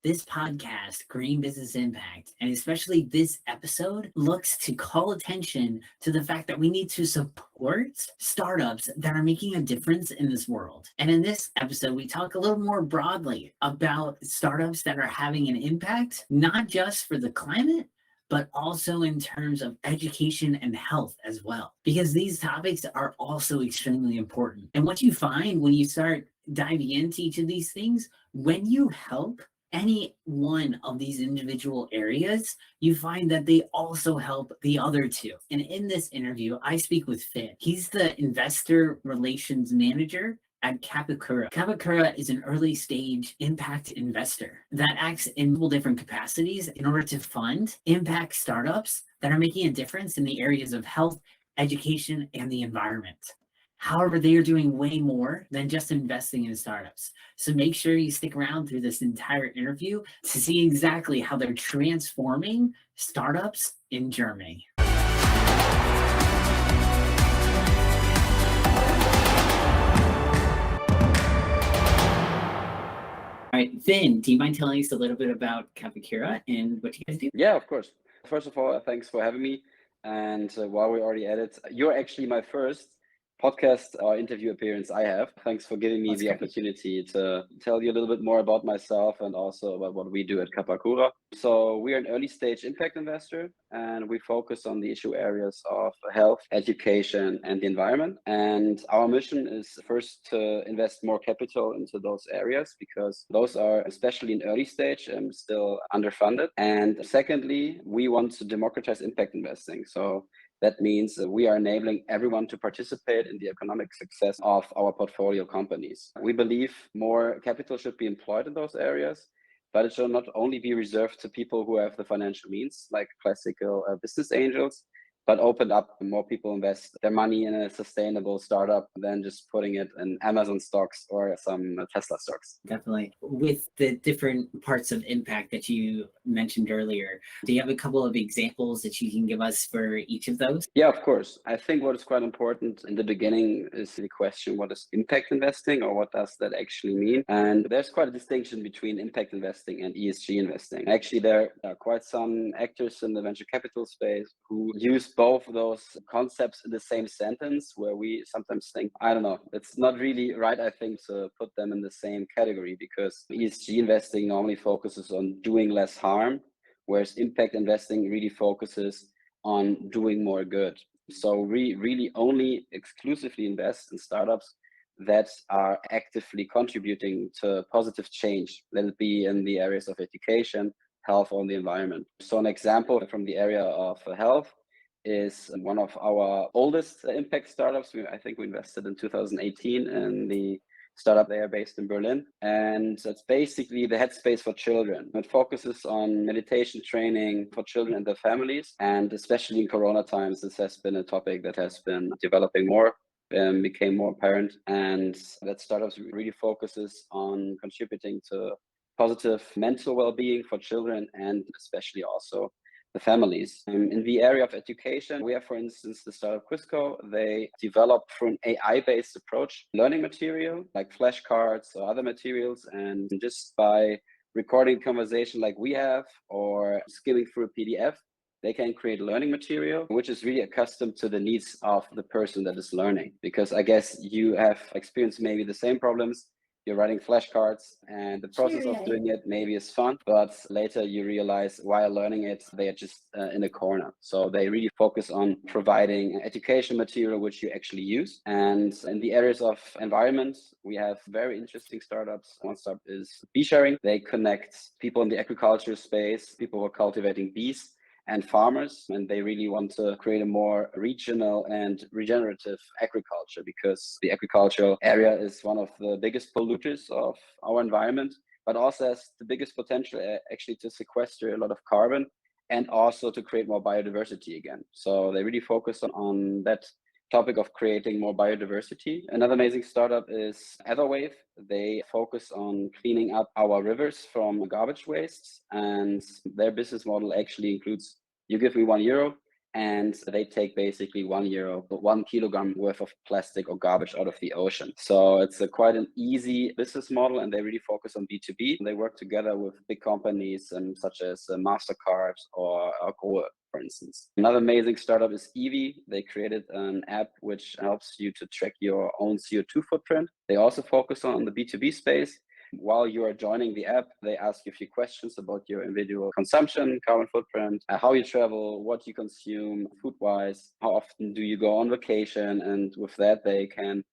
This podcast, Green Business Impact, and especially this episode, looks to call attention to the fact that we need to support startups that are making a difference in this world. And in this episode, we talk a little more broadly about startups that are having an impact, not just for the climate, but also in terms of education and health as well, because these topics are also extremely important. And what you find when you start diving into each of these things, when you help any one of these individual areas, you find that they also help the other two. And in this interview, I speak with Finn. He's the investor relations manager at Capacura. Capacura is an early stage impact investor that acts in multiple different capacities in order to fund impact startups that are making a difference in the areas of health, education, and the environment. However, they are doing way more than just investing in startups. So make sure you stick around through this entire interview to see exactly how they're transforming startups in Germany. All right, Finn, do you mind telling us a little bit about Capacura and what you guys do? Yeah, of course. First of all, thanks for having me. And while we're already at it, you're actually my first podcast or interview appearance I have. Thanks for giving me the opportunity to tell you a little bit more about myself and also about what we do at Capacura. So we're an early stage impact investor, and we focus on the issue areas of health, education, and the environment. And our mission is first to invest more capital into those areas because those are, especially in early stage, still underfunded. And secondly, we want to democratize impact investing. So that means we are enabling everyone to participate in the economic success of our portfolio companies. We believe more capital should be employed in those areas, but it should not only be reserved to people who have the financial means, like classical business angels, but open up more people invest their money in a sustainable startup than just putting it in Amazon stocks or some Tesla stocks. Definitely. With the different parts of impact that you mentioned earlier, do you have a couple of examples that you can give us for each of those? Yeah, of course. I think what is quite important in the beginning is the question, what is impact investing or what does that actually mean? And there's quite a distinction between impact investing and ESG investing. Actually, there are quite some actors in the venture capital space who use both of those concepts in the same sentence, where we sometimes think, I don't know, it's not really right, I think, to put them in the same category, because ESG investing normally focuses on doing less harm, whereas impact investing really focuses on doing more good. So we really only exclusively invest in startups that are actively contributing to positive change, let it be in the areas of education, health, or the environment. So an example from the area of health is one of our oldest impact startups. I think we invested in 2018 in the startup there based in Berlin. And it's basically the headspace for children. It focuses on meditation training for children and their families. And especially in Corona times, this has been a topic that has been developing more, became more apparent. And that startup really focuses on contributing to positive mental well-being for children and especially also the families. In the area of education, we have, for instance, the startup Quizco. They developed through an AI-based approach learning material like flashcards or other materials, and just by recording conversation like we have or skimming through a PDF, they can create learning material which is really accustomed to the needs of the person that is learning. Because I guess you have experienced maybe the same problems. You're writing flashcards and the process of doing it maybe is fun, but later you realize while learning it, they are just in a corner. So they really focus on providing education material which you actually use. And in the areas of environment, we have very interesting startups. One startup is bee sharing. They connect people in the agriculture space, people who are cultivating bees, and farmers, and they really want to create a more regional and regenerative agriculture, because the agricultural area is one of the biggest polluters of our environment, but also has the biggest potential actually to sequester a lot of carbon and also to create more biodiversity again. So they really focus on that topic of creating more biodiversity. Another amazing startup is Etherwave. They focus on cleaning up our rivers from garbage waste, and their business model actually includes, you give me €1, and they take basically 1 euro, 1 kilogram worth of plastic or garbage out of the ocean. So it's quite an easy business model, and they really focus on B2B. They work together with big companies such as MasterCard or Grohe, for instance. Another amazing startup is Evie. They created an app which helps you to track your own CO2 footprint. They also focus on the B2B space. While you are joining the app, they ask you a few questions about your individual consumption, carbon footprint, how you travel, what you consume food-wise, how often do you go on vacation, and with that they can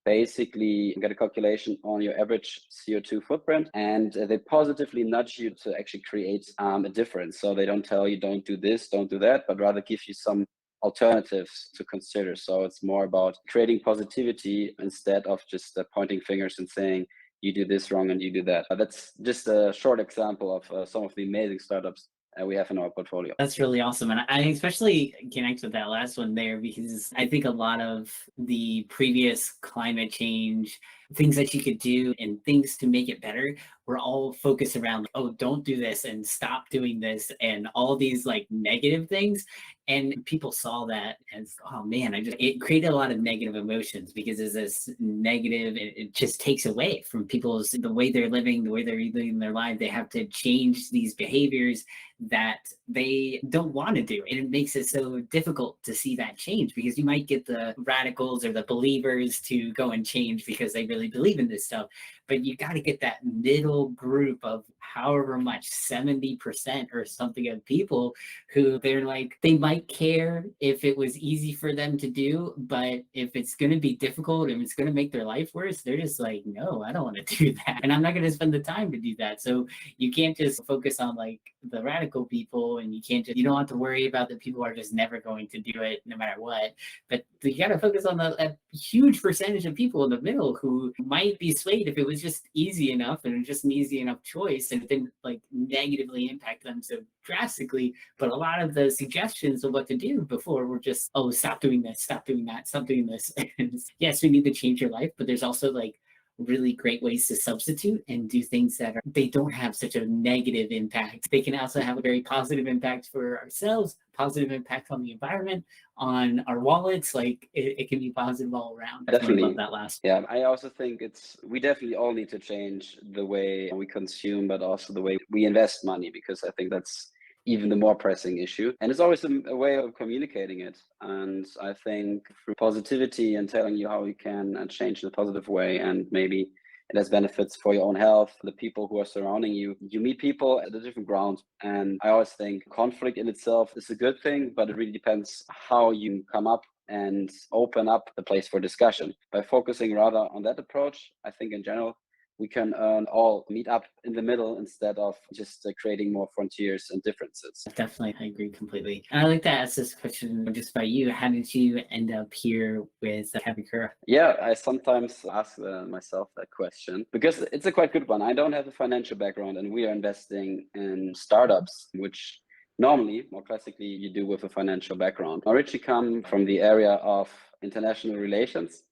basically get a calculation on your average CO2 footprint, and they positively nudge you to actually create a difference. So they don't tell you don't do this, don't do that, but rather give you some alternatives to consider. So it's more about creating positivity instead of just pointing fingers and saying you do this wrong and you do that. That's just a short example of some of the amazing startups we have in our portfolio. That's really awesome. And I especially connect with that last one there, because I think a lot of the previous climate change things that you could do and things to make it better were all focused around, oh, don't do this and stop doing this and all these like negative things. And people saw that as, oh man, it created a lot of negative emotions, because it's this negative, it just takes away from people's, the way they're living, the way they're living their life. They have to change these behaviors that they don't want to do. And it makes it so difficult to see that change, because you might get the radicals or the believers to go and change because they really believe in this stuff. But you got to get that middle group of however much, 70% or something of people who they're like, they might care if it was easy for them to do, but if it's going to be difficult and it's going to make their life worse, they're just like, no, I don't want to do that. And I'm not going to spend the time to do that. So you can't just focus on like the radical people, and you don't have to worry about that people are just never going to do it no matter what. But you got to focus on a huge percentage of people in the middle who might be swayed if it was just easy enough and just an easy enough choice, and it didn't like negatively impact them so drastically. But a lot of the suggestions of what to do before were just, oh, stop doing this, stop doing that, stop doing this. And yes, we need to change your life, but there's also like really great ways to substitute and do things that they don't have such a negative impact. They can also have a very positive impact for ourselves, positive impact on the environment, on our wallets. Like it can be positive all around. Definitely. I love that last one. Yeah, I also think we definitely all need to change the way we consume, but also the way we invest money, because I think that's even the more pressing issue. And it's always a way of communicating it. And I think through positivity and telling you how you can change in a positive way, and maybe it has benefits for your own health, the people who are surrounding you. You meet people at a different ground. And I always think conflict in itself is a good thing, but it really depends how you come up and open up the place for discussion. By focusing rather on that approach, I think in general, we can all meet up in the middle instead of just creating more frontiers and differences. Definitely, I agree completely. And I'd like to ask this question just by you. How did you end up here with Capacura? Yeah, I sometimes ask myself that question because it's a quite good one. I don't have a financial background, and we are investing in startups, which normally, more classically, you do with a financial background. I originally come from the area of international relations.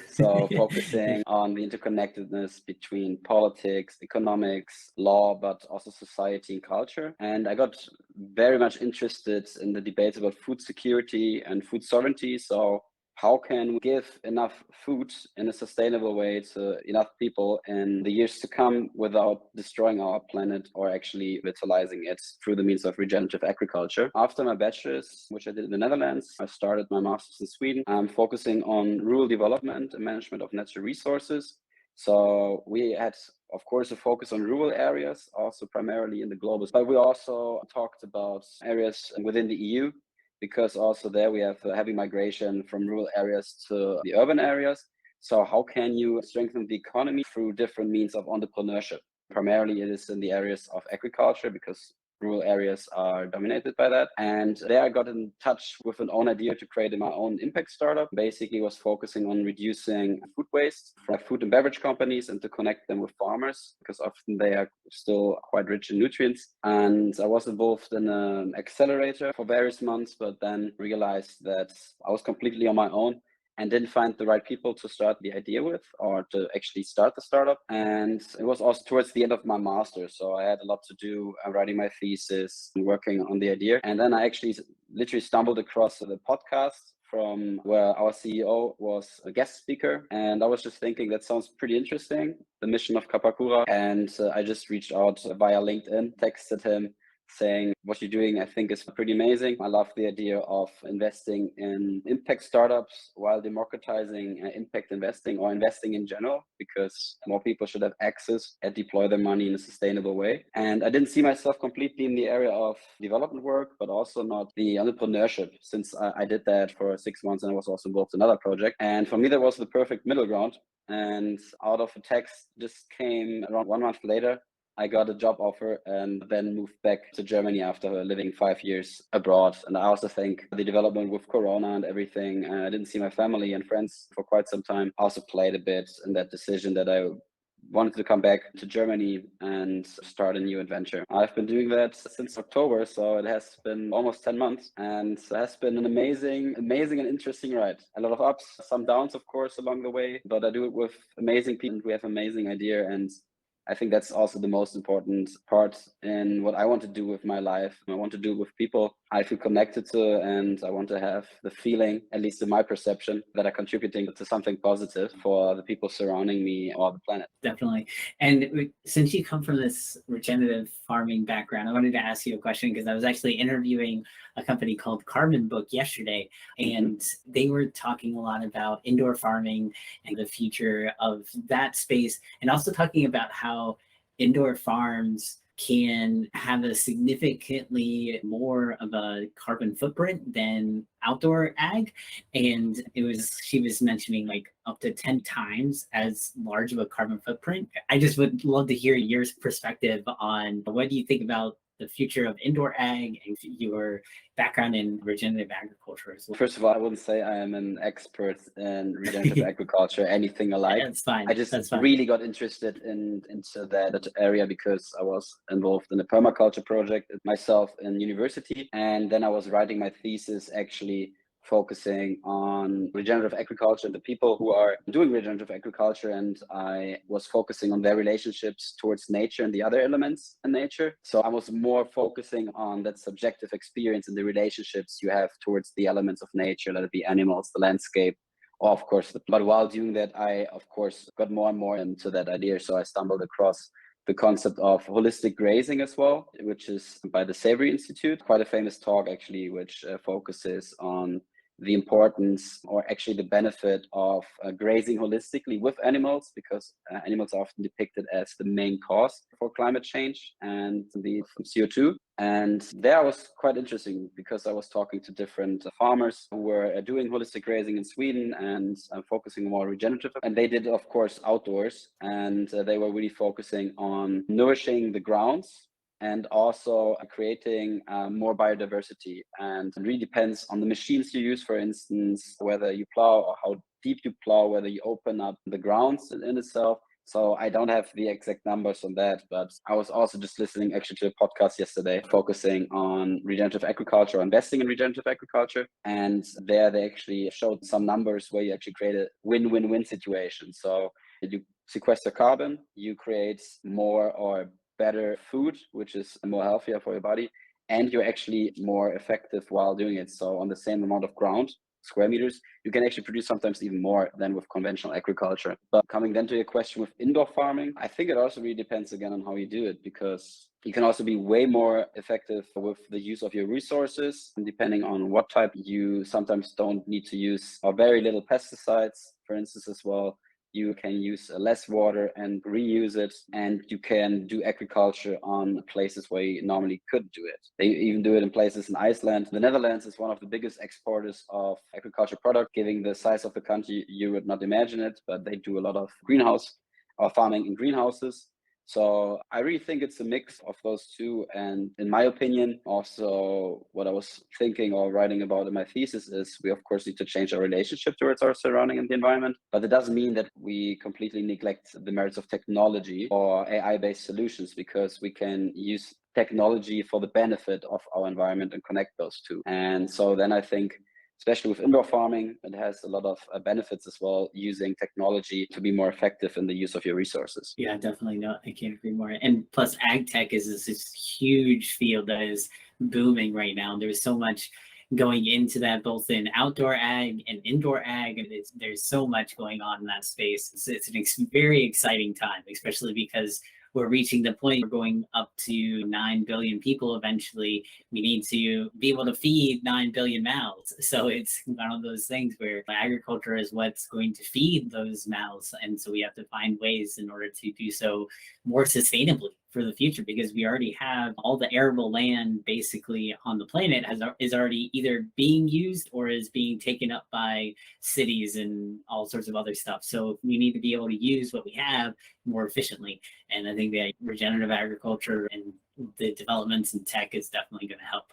So focusing on the interconnectedness between politics, economics, law, but also society and culture. And I got very much interested in the debates about food security and food sovereignty. So how can we give enough food in a sustainable way to enough people in the years to come without destroying our planet or actually vitalizing it through the means of regenerative agriculture? After my bachelor's, which I did in the Netherlands, I started my master's in Sweden. I'm focusing on rural development and management of natural resources. So we had, of course, a focus on rural areas, also primarily in the global, but we also talked about areas within the EU, because also there we have a heavy migration from rural areas to the urban areas. So how can you strengthen the economy through different means of entrepreneurship? Primarily it is in the areas of agriculture, because rural areas are dominated by that. And there I got in touch with an own idea to create my own impact startup. Basically was focusing on reducing food waste from food and beverage companies and to connect them with farmers, because often they are still quite rich in nutrients. And I was involved in an accelerator for various months, but then realized that I was completely on my own and didn't find the right people to start the idea with or to actually start the startup. And it was also towards the end of my master's. So I had a lot to do writing my thesis and working on the idea. And then I actually literally stumbled across the podcast from where our CEO was a guest speaker. And I was just thinking that sounds pretty interesting, the mission of Capacura. And I just reached out via LinkedIn, texted him saying, what you're doing, I think is pretty amazing. I love the idea of investing in impact startups while democratizing impact investing or investing in general, because more people should have access and deploy their money in a sustainable way. And I didn't see myself completely in the area of development work, but also not the entrepreneurship, since I did that for 6 months and I was also involved in another project. And for me, that was the perfect middle ground. And out of a text just came around 1 month later, I got a job offer and then moved back to Germany after living 5 years abroad. And I also think the development with Corona and everything, I didn't see my family and friends for quite some time, also played a bit in that decision that I wanted to come back to Germany and start a new adventure. I've been doing that since October, so it has been almost 10 months, and it has been an amazing and interesting ride. A lot of ups, some downs, of course, along the way, but I do it with amazing people. We have amazing idea, and I think that's also the most important part in what I want to do with my life. I want to do it with people I feel connected to, and I want to have the feeling, at least in my perception, that I'm contributing to something positive for the people surrounding me or the planet. Definitely. And since you come from this regenerative farming background, I wanted to ask you a question, because I was actually interviewing a company called Carbon Book yesterday, and they were talking a lot about indoor farming and the future of that space, and also talking about how indoor farms can have a significantly more of a carbon footprint than outdoor ag. And she was mentioning like up to 10 times as large of a carbon footprint. I just would love to hear your perspective on what do you think about the future of indoor ag and your background in regenerative agriculture as well. First of all, I wouldn't say I am an expert in regenerative agriculture, anything alike. That's fine. I just really got interested into that area because I was involved in a permaculture project myself in university. And then I was writing my thesis actually focusing on regenerative agriculture and the people who are doing regenerative agriculture. And I was focusing on their relationships towards nature and the other elements in nature. So I was more focusing on that subjective experience and the relationships you have towards the elements of nature, let it be animals, the landscape, or of course, but while doing that, I, of course, got more and more into that idea. So I stumbled across the concept of holistic grazing as well, which is by the Savory Institute, quite a famous talk actually, which focuses on the importance or actually the benefit of grazing holistically with animals, because animals are often depicted as the main cause for climate change and the CO2. And there was quite interesting because I was talking to different farmers who were doing holistic grazing in Sweden and focusing more regenerative. And they did, of course, outdoors, and they were really focusing on nourishing the grounds and also creating more biodiversity. And it really depends on the machines you use, for instance, whether you plow or how deep you plow, whether you open up the grounds in itself. So I don't have the exact numbers on that, but I was also just listening actually to a podcast yesterday focusing on regenerative agriculture, investing in regenerative agriculture. And there they actually showed some numbers where you actually create a win-win-win situation. So you sequester carbon, you create more or better food, which is more healthier for your body, and you're actually more effective while doing it. So on the same amount of ground, square meters, you can actually produce sometimes even more than with conventional agriculture. But coming then to your question with indoor farming, I think it also really depends again on how you do it, because you can also be way more effective with the use of your resources. And depending on what type, you sometimes don't need to use or very little pesticides, for instance, as well. You can use less water and reuse it, and you can do agriculture on places where you normally couldn't do it. They even do it in places in Iceland. The Netherlands is one of the biggest exporters of agriculture product. Given the size of the country, you would not imagine it, but they do a lot of greenhouse or farming in greenhouses. So I really think it's a mix of those two. And in my opinion, also what I was thinking or writing about in my thesis is we of course need to change our relationship towards our surrounding and the environment. But it doesn't mean that we completely neglect the merits of technology or AI-based solutions, because we can use technology for the benefit of our environment and connect those two. And so then I think especially with indoor farming, it has a lot of benefits as well, using technology to be more effective in the use of your resources. Yeah, definitely. No, I can't agree more. And plus, ag tech is this huge field that is booming right now. There's so much going into that, both in outdoor ag and indoor ag. And there's so much going on in that space. It's an very exciting time, especially because we're reaching the point we're going up to 9 billion people eventually. We need to be able to feed 9 billion mouths. So it's one of those things where agriculture is what's going to feed those mouths. And so we have to find ways in order to do so more sustainably for the future, because we already have all the arable land basically on the planet is already either being used or is being taken up by cities and all sorts of other stuff. So we need to be able to use what we have more efficiently. And I think that regenerative agriculture and the developments in tech is definitely going to help.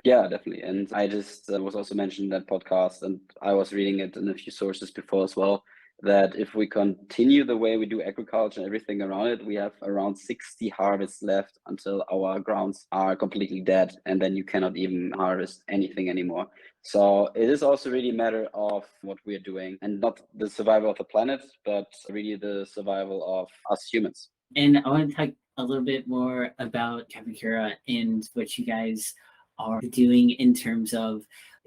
Yeah, definitely. And I just was also mentioned in that podcast, and I was reading it in a few sources before as well, that if we continue the way we do agriculture and everything around it, we have around 60 harvests left until our grounds are completely dead, and then you cannot even harvest anything anymore. So it is also really a matter of what we're doing, and not the survival of the planet, but really the survival of us humans. And I want to talk a little bit more about Capacura and what you guys are doing in terms of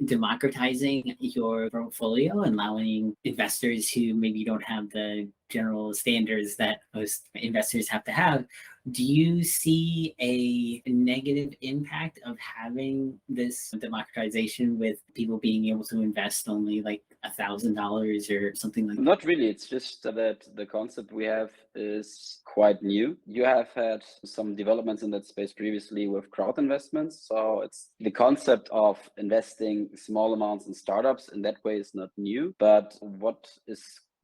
democratizing your portfolio and allowing investors who maybe don't have the general standards that most investors have to have. Do you see a negative impact of having this democratization with people being able to invest only like $1,000 or something like that? Not really. It's just that the concept we have is quite new. You have had some developments in that space previously with crowd investments. So it's the concept of investing small amounts in startups in that way is not new. But what is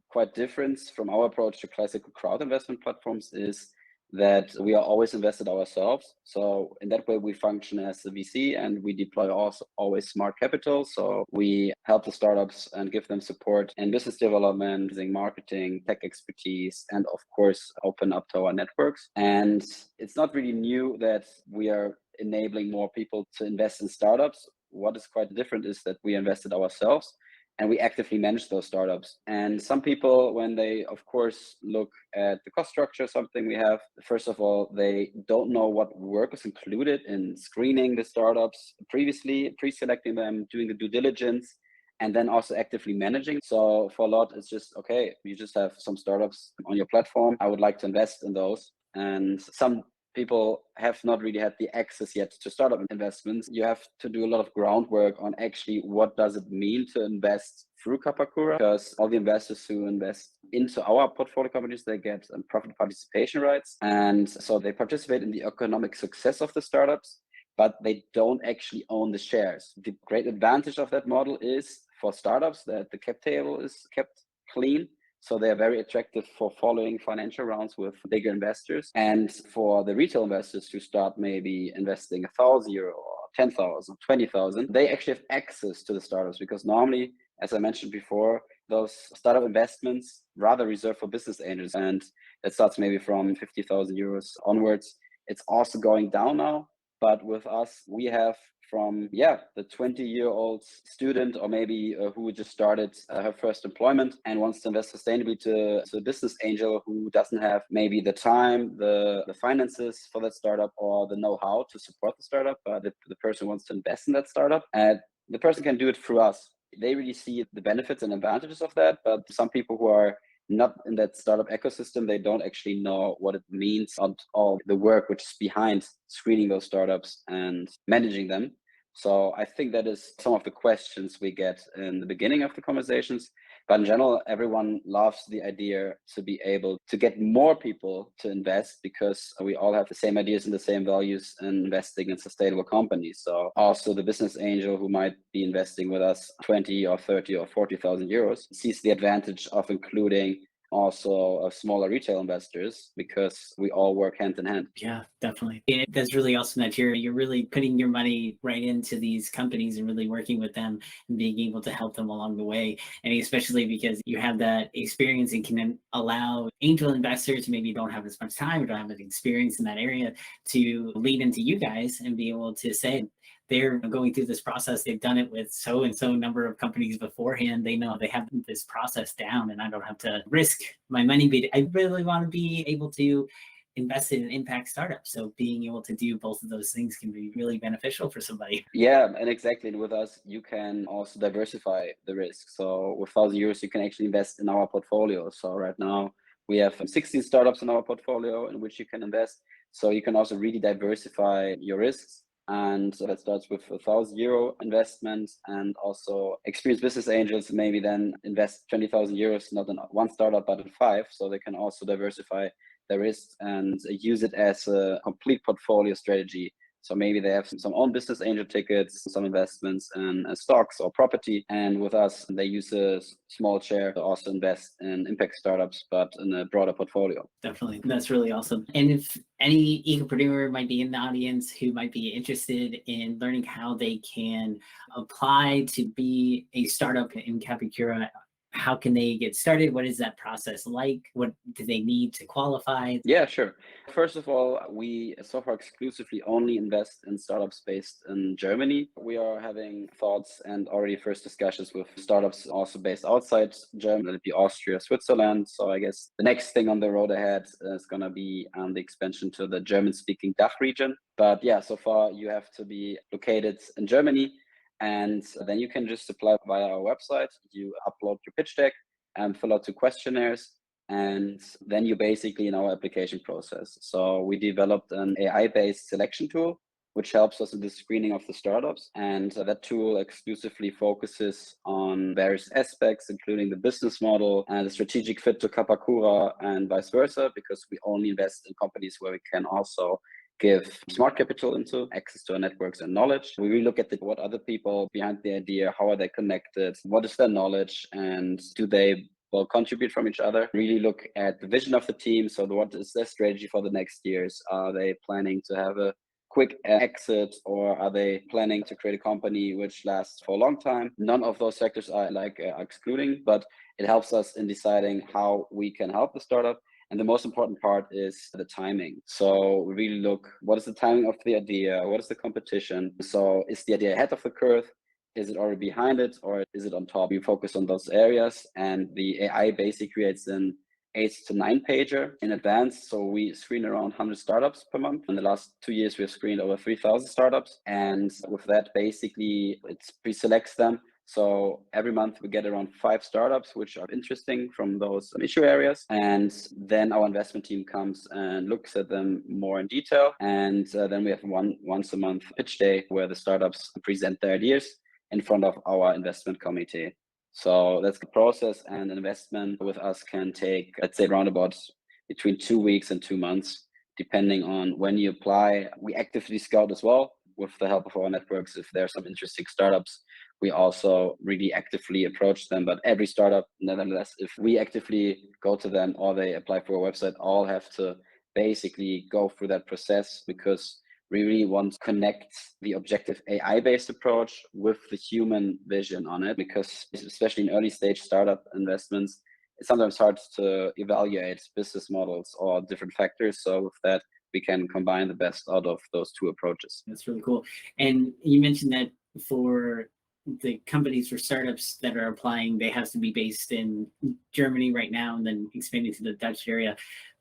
quite different from our approach to classical crowd investment platforms is that we are always invested ourselves. So in that way, we function as a VC, and we deploy also always smart capital. So we help the startups and give them support in business development, using marketing, tech expertise, and of course, open up to our networks. And it's not really new that we are enabling more people to invest in startups. What is quite different is that we invested ourselves, and we actively manage those startups. And some people, when they, of course, look at the cost structure, something we have, first of all, they don't know what work is included in screening the startups previously, pre-selecting them, doing the due diligence, and then also actively managing. So for a lot, it's just, okay, you just have some startups on your platform. I would like to invest in those. And some people have not really had the access yet to startup investments. You have to do a lot of groundwork on actually what does it mean to invest through Capacura, because all the investors who invest into our portfolio companies, they get profit participation rights. And so they participate in the economic success of the startups, but they don't actually own the shares. The great advantage of that model is for startups that the cap table is kept clean. So they are very attractive for following financial rounds with bigger investors. And for the retail investors who start maybe investing €1,000 or 10,000, 20,000, they actually have access to the startups, because normally, as I mentioned before, those startup investments rather reserved for business angels. And that starts maybe from €50,000 onwards. It's also going down now. But with us, we have from the 20-year-old student, or maybe who just started her first employment and wants to invest sustainably, to a business angel who doesn't have maybe the time, the finances for that startup, or the know-how to support the startup. The person wants to invest in that startup, and the person can do it through us. They really see the benefits and advantages of that. But some people who are not in that startup ecosystem, they don't actually know what it means, and all the work which is behind screening those startups and managing them. So I think that is some of the questions we get in the beginning of the conversations. But in general, everyone loves the idea to be able to get more people to invest, because we all have the same ideas and the same values in investing in sustainable companies. So also the business angel who might be investing with us 20 or 30 or 40,000 euros sees the advantage of including also smaller retail investors, because we all work hand in hand. Yeah, definitely. And that's really awesome that you're really putting your money right into these companies and really working with them and being able to help them along the way. And especially because you have that experience and can allow angel investors who maybe don't have as much time or don't have an experience in that area to lead into you guys and be able to say, they're going through this process. They've done it with so and so number of companies beforehand. They know they have this process down, and I don't have to risk my money. But I really want to be able to invest in an impact startup. So being able to do both of those things can be really beneficial for somebody. Yeah, and exactly. And with us, you can also diversify the risk. So with €1,000, you can actually invest in our portfolio. So right now we have 16 startups in our portfolio in which you can invest. So you can also really diversify your risks. And that starts with €1,000 investment, and also experienced business angels maybe then invest €20,000, not in one startup, but in 5. So they can also diversify their risks and use it as a complete portfolio strategy. So maybe they have some own business angel tickets, some investments in stocks or property. And with us, they use a small share to also invest in impact startups, but in a broader portfolio. Definitely. That's really awesome. And if any ecopreneur might be in the audience who might be interested in learning how they can apply to be a startup in Capacura, how can they get started? What is that process like? What do they need to qualify? Yeah, sure. First of all, we so far exclusively only invest in startups based in Germany. We are having thoughts and already first discussions with startups also based outside Germany, that'd be Austria, Switzerland. So I guess the next thing on the road ahead is going to be the expansion to the German-speaking DACH region. But yeah, so far you have to be located in Germany. And then you can just apply via our website. You upload your pitch deck and fill out 2 questionnaires. And then you're basically in our application process. So we developed an AI-based selection tool, which helps us in the screening of the startups. And that tool exclusively focuses on various aspects, including the business model and the strategic fit to Capacura and vice versa, because we only invest in companies where we can also give smart capital into access to our networks and knowledge. We really look at what other people behind the idea, how are they connected, what is their knowledge, and do they will contribute from each other. Really look at the vision of the team. So what is their strategy for the next years? Are they planning to have a quick exit, or are they planning to create a company which lasts for a long time? None of those factors are excluding, but it helps us in deciding how we can help the startup. And the most important part is the timing. So we really look, what is the timing of the idea? What is the competition? So is the idea ahead of the curve? Is it already behind it, or is it on top? We focus on those areas, and the AI basically creates an 8 to 9 pager in advance. So we screen around 100 startups per month. In the last 2 years, we've screened over 3,000 startups. And with that, basically, it pre-selects them. So every month we get around 5 startups, which are interesting from those issue areas. And then our investment team comes and looks at them more in detail. And then we have once a month pitch day where the startups present their ideas in front of our investment committee. So that's the process, and investment with us can take, let's say, around about between 2 weeks and 2 months, depending on when you apply. We actively scout as well with the help of our networks. If there are some interesting startups, we also really actively approach them. But every startup, nevertheless, if we actively go to them or they apply for our website, all have to basically go through that process, because we really want to connect the objective AI-based approach with the human vision on it, because especially in early stage startup investments, it's sometimes hard to evaluate business models or different factors. So with that, we can combine the best out of those 2 approaches. That's really cool. And you mentioned that for the companies, for startups that are applying, they have to be based in Germany right now and then expanding to the Dutch area.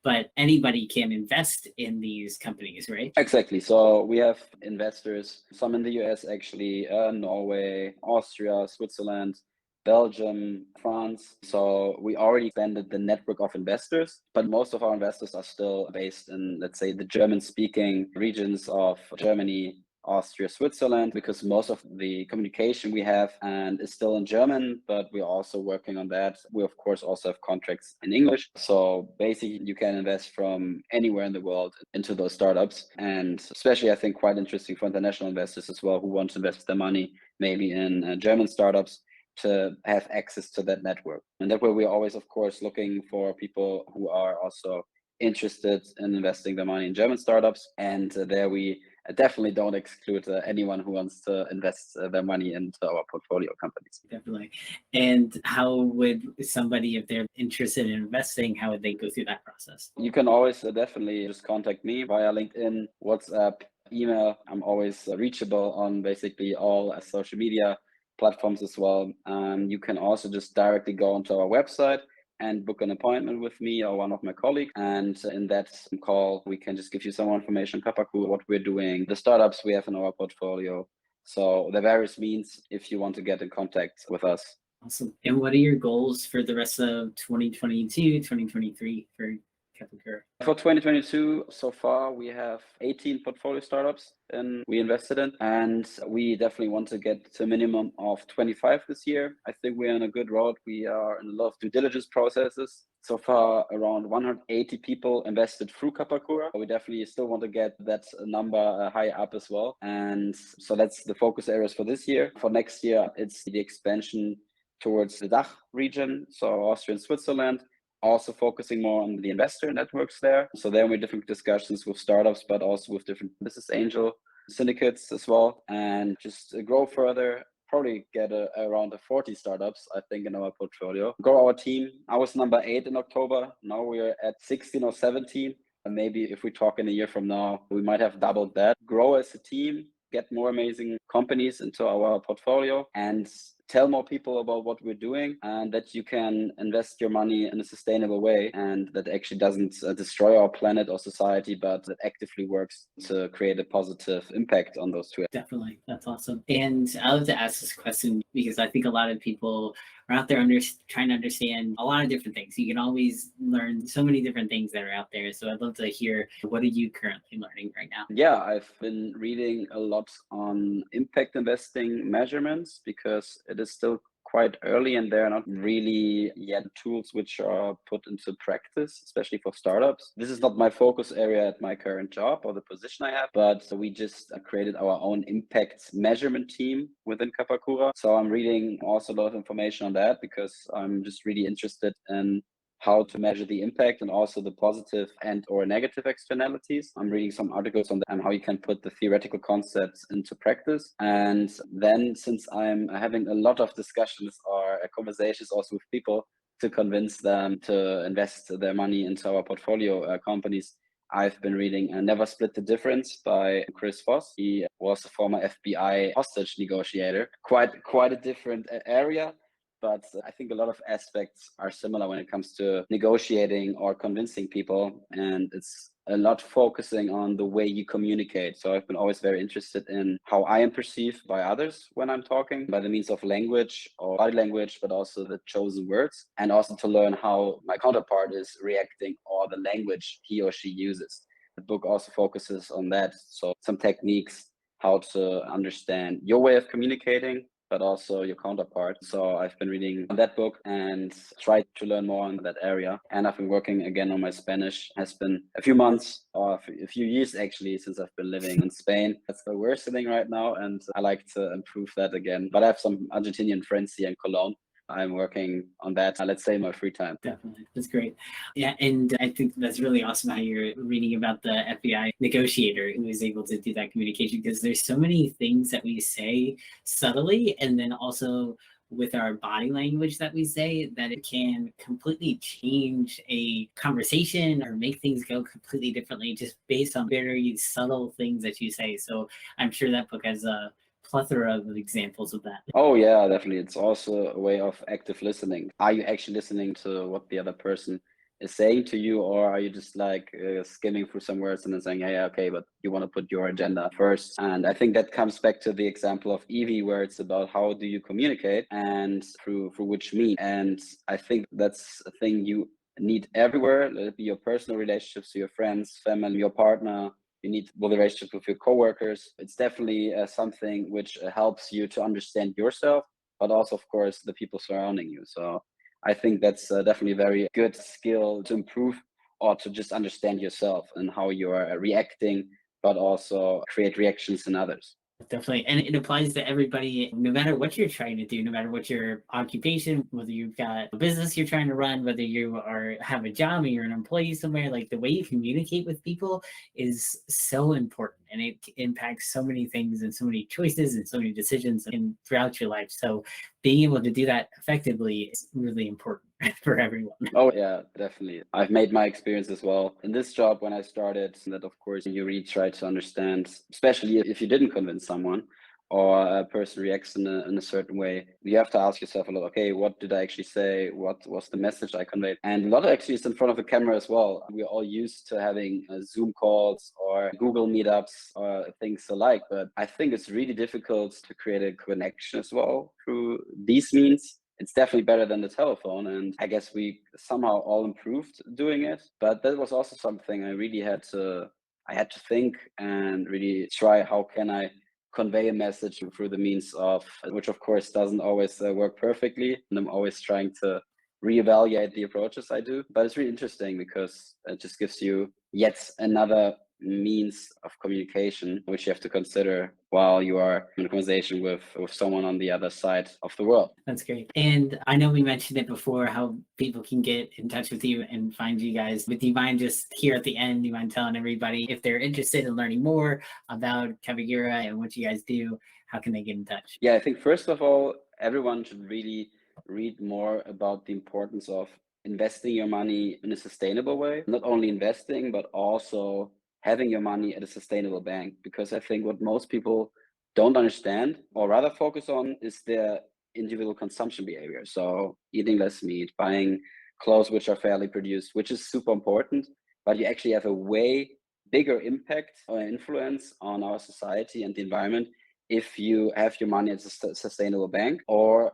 But anybody can invest in these companies, right? Exactly. So we have investors, some in the US actually, Norway, Austria, Switzerland, Belgium, France. So we already expanded the network of investors, but most of our investors are still based in, let's say, the German-speaking regions of Germany, Austria, Switzerland, because most of the communication we have and is still in German, but we're also working on that. We of course also have contracts in English. So basically you can invest from anywhere in the world into those startups. And especially I think quite interesting for international investors as well, who want to invest their money maybe in German startups, to have access to that network. And that way we're always of course looking for people who are also interested in investing their money in German startups. And there we definitely don't exclude anyone who wants to invest their money into our portfolio companies. Definitely. And how would somebody, if they're interested in investing, how would they go through that process? You can always definitely just contact me via LinkedIn, WhatsApp, email. I'm always reachable on basically all social media platforms as well. You can also just directly go onto our website and book an appointment with me or one of my colleagues. And in that call, we can just give you some more information, Capacura, what we're doing, the startups we have in our portfolio. So the various means if you want to get in contact with us. Awesome. And what are your goals for the rest of 2022, 2023 for Capacura? For 2022, so far we have 18 portfolio startups and we invested in, and we definitely want to get to a minimum of 25 this year. I think we're on a good road. We are in a lot of due diligence processes. So far, around 180 people invested through Capacura. We definitely still want to get that number high up as well. And so that's the focus areas for this year. For next year, it's the expansion towards the DACH region, so Austria and Switzerland, also focusing more on the investor networks there. So there will be different discussions with startups, but also with different business angel syndicates as well, and just grow further. Probably get around 40 startups, I think, in our portfolio. Grow our team. I was number 8 in October. Now we're at 16 or 17. And maybe if we talk in a year from now, we might have doubled that. Grow as a team, get more amazing companies into our portfolio, and tell more people about what we're doing, and that you can invest your money in a sustainable way, and that actually doesn't destroy our planet or society, but that actively works to create a positive impact on those two. Definitely. That's awesome. And I love to ask this question because I think a lot of people are out there trying to understand a lot of different things. You can always learn so many different things that are out there. So I'd love to hear, what are you currently learning right now? Yeah, I've been reading a lot on impact investing measurements because it is still quite early and there are not really yet tools which are put into practice, especially for startups. This is not my focus area at my current job or the position I have, but we just created our own impact measurement team within Capacura. So I'm reading also a lot of information on that because I'm just really interested in how to measure the impact and also the positive and or negative externalities. I'm reading some articles on that and how you can put the theoretical concepts into practice. And then since I'm having a lot of discussions or conversations also with people to convince them to invest their money into our portfolio companies, I've been reading Never Split the Difference by Chris Voss. He was a former FBI hostage negotiator. Quite a different area, but I think a lot of aspects are similar when it comes to negotiating or convincing people. And it's a lot focusing on the way you communicate. So I've been always very interested in how I am perceived by others when I'm talking, by the means of language or body language, but also the chosen words, and also to learn how my counterpart is reacting or the language he or she uses. The book also focuses on that. So some techniques, how to understand your way of communicating, but also your counterpart. So I've been reading that book and tried to learn more in that area. And I've been working again on my Spanish. Has been a few months or a few years actually since I've been living in Spain. That's the worst thing right now, and I like to improve that again. But I have some Argentinian friends here in Cologne. I'm working on that, let's say, in my free time. Definitely. That's great. Yeah. And I think that's really awesome how you're reading about the FBI negotiator who is able to do that communication, because there's so many things that we say subtly, and then also with our body language that we say, that it can completely change a conversation or make things go completely differently just based on very subtle things that you say. So I'm sure that book has a plethora of examples of that. Oh yeah, definitely. It's also a way of active listening. Are you actually listening to what the other person is saying to you, or are you just like skimming through some words and then saying, yeah, okay, but you want to put your agenda first? And I think that comes back to the example of Evie, where it's about how do you communicate and through which means. And I think that's a thing you need everywhere. Let it be your personal relationships to your friends, family, your partner. You need the relationship with your coworkers. It's definitely something which helps you to understand yourself, but also, of course, the people surrounding you. So I think that's definitely a very good skill to improve, or to just understand yourself and how you are reacting, but also create reactions in others. Definitely. And it applies to everybody, no matter what you're trying to do, no matter what your occupation, whether you've got a business you're trying to run, whether you have a job or you're an employee somewhere, like the way you communicate with people is so important, and it impacts so many things and so many choices and so many decisions throughout your life. So being able to do that effectively is really important. for everyone. Oh yeah, definitely. I've made my experience as well in this job when I started that of course you really try to understand, especially if you didn't convince someone or a person reacts in a certain way, you have to ask yourself a lot, okay, what did I actually say? What was the message I conveyed? And a lot of actually is in front of a camera as well. We're all used to having Zoom calls or Google meetups or things alike, but I think it's really difficult to create a connection as well through these means. It's definitely better than the telephone, and I guess we somehow all improved doing it. But that was also something I had to think and really try, how can I convey a message through the means of, which of course doesn't always work perfectly, and I'm always trying to reevaluate the approaches I do. But it's really interesting because it just gives you yet another means of communication which you have to consider while you are in a conversation with someone on the other side of the world. That's great. And I know we mentioned it before, how people can get in touch with you and find you guys. But do you mind just here at the end, do you mind telling everybody if they're interested in learning more about Capacura and what you guys do, how can they get in touch? Yeah, I think first of all, everyone should really read more about the importance of investing your money in a sustainable way. Not only investing, but also having your money at a sustainable bank. Because I think what most people don't understand or rather focus on is their individual consumption behavior. So eating less meat, buying clothes which are fairly produced, which is super important, but you actually have a way bigger impact or influence on our society and the environment if you have your money at a sustainable bank or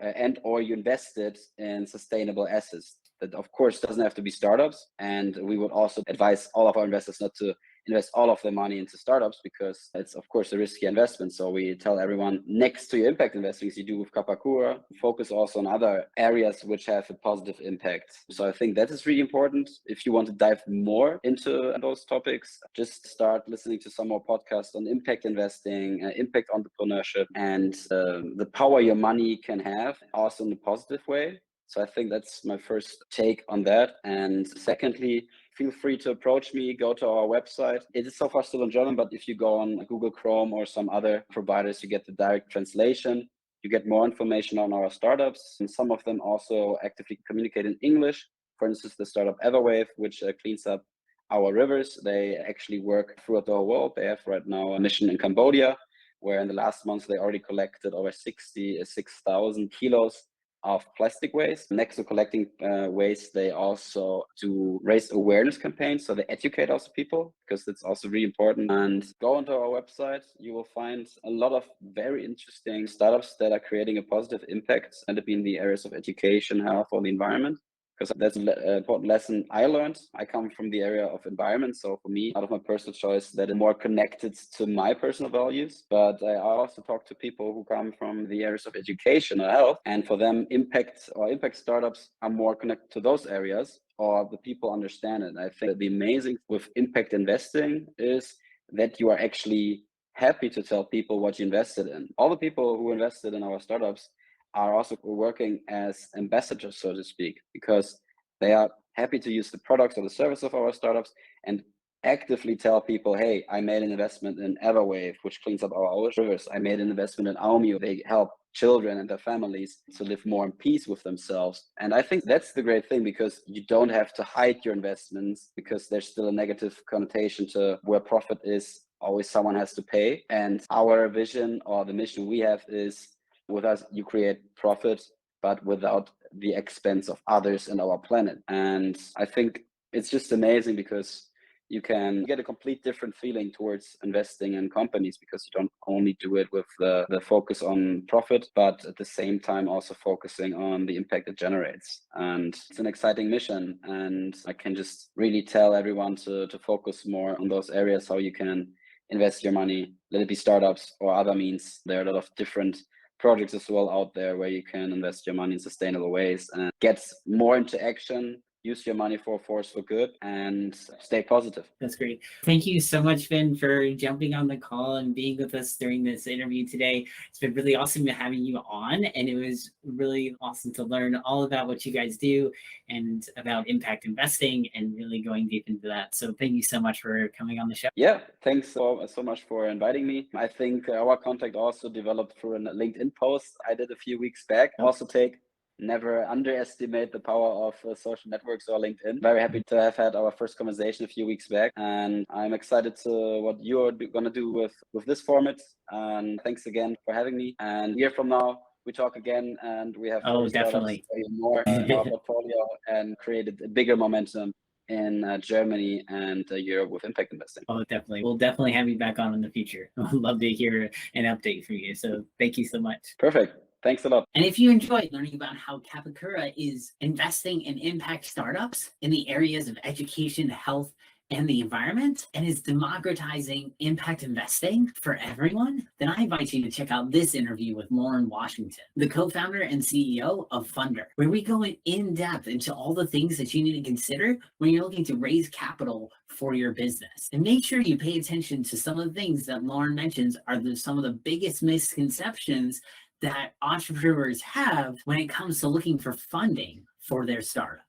you invest it in sustainable assets. That of course doesn't have to be startups, and we would also advise all of our investors not to invest all of their money into startups because it's of course a risky investment. So we tell everyone, next to your impact investing as you do with Capacura, focus also on other areas which have a positive impact. So I think that is really important. If you want to dive more into those topics, just start listening to some more podcasts on impact investing, impact entrepreneurship, and the power your money can have also in a positive way. So I think that's my first take on that. And secondly, feel free to approach me, go to our website. It is so far still in German, but if you go on Google Chrome or some other providers, you get the direct translation. You get more information on our startups. And some of them also actively communicate in English. For instance, the startup Everwave, which cleans up our rivers. They actually work throughout the whole world. They have right now a mission in Cambodia, where in the last months, they already collected over 66,000 kilos of plastic waste. Next to collecting waste, they also do raise awareness campaigns. So they educate also people, because that's also really important. And go onto our website, you will find a lot of very interesting startups that are creating a positive impact, and it be in the areas of education, health, or the environment. Because that's an important lesson I learned. I come from the area of environment. So for me, out of my personal choice, that is more connected to my personal values. But I also talk to people who come from the areas of education or health. And for them, impact startups are more connected to those areas, or the people understand it. I think the amazing with impact investing is that you are actually happy to tell people what you invested in. All the people who invested in our startups are also working as ambassadors, so to speak, because they are happy to use the products or the service of our startups and actively tell people, hey, I made an investment in Everwave, which cleans up our rivers. I made an investment in Aumio. They help children and their families to live more in peace with themselves. And I think that's the great thing, because you don't have to hide your investments, because there's still a negative connotation to where profit is, always someone has to pay. And our vision or the mission we have is, with us, you create profit, but without the expense of others and our planet. And I think it's just amazing, because you can get a complete different feeling towards investing in companies, because you don't only do it with the focus on profit, but at the same time also focusing on the impact it generates. And it's an exciting mission. And I can just really tell everyone to focus more on those areas, how you can invest your money, let it be startups or other means. There are a lot of different projects as well out there where you can invest your money in sustainable ways and get more into action, use your money for a force for good, and stay positive. That's great. Thank you so much, Finn, for jumping on the call and being with us during this interview today. It's been really awesome having you on, and it was really awesome to learn all about what you guys do and about impact investing and really going deep into that. So thank you so much for coming on the show. Yeah, thanks so much for inviting me. I think our contact also developed through a LinkedIn post I did a few weeks back. Also take never underestimate the power of social networks or LinkedIn. Very happy to have had our first conversation a few weeks back, and I'm excited to what you're going to do with this format. And thanks again for having me. And a year from now, we talk again, and we have Definitely more in our portfolio and created a bigger momentum in Germany and Europe with impact investing. Oh, definitely. We'll definitely have you back on in the future. I'd love to hear an update from you. So thank you so much. Perfect. Thanks a lot. And if you enjoyed learning about how Capacura is investing in impact startups in the areas of education, health, and the environment, and is democratizing impact investing for everyone, then I invite you to check out this interview with Lauren Washington, the co-founder and CEO of Funder, where we go in depth into all the things that you need to consider when you're looking to raise capital for your business. And make sure you pay attention to some of the things that Lauren mentions are some of the biggest misconceptions that entrepreneurs have when it comes to looking for funding for their startup.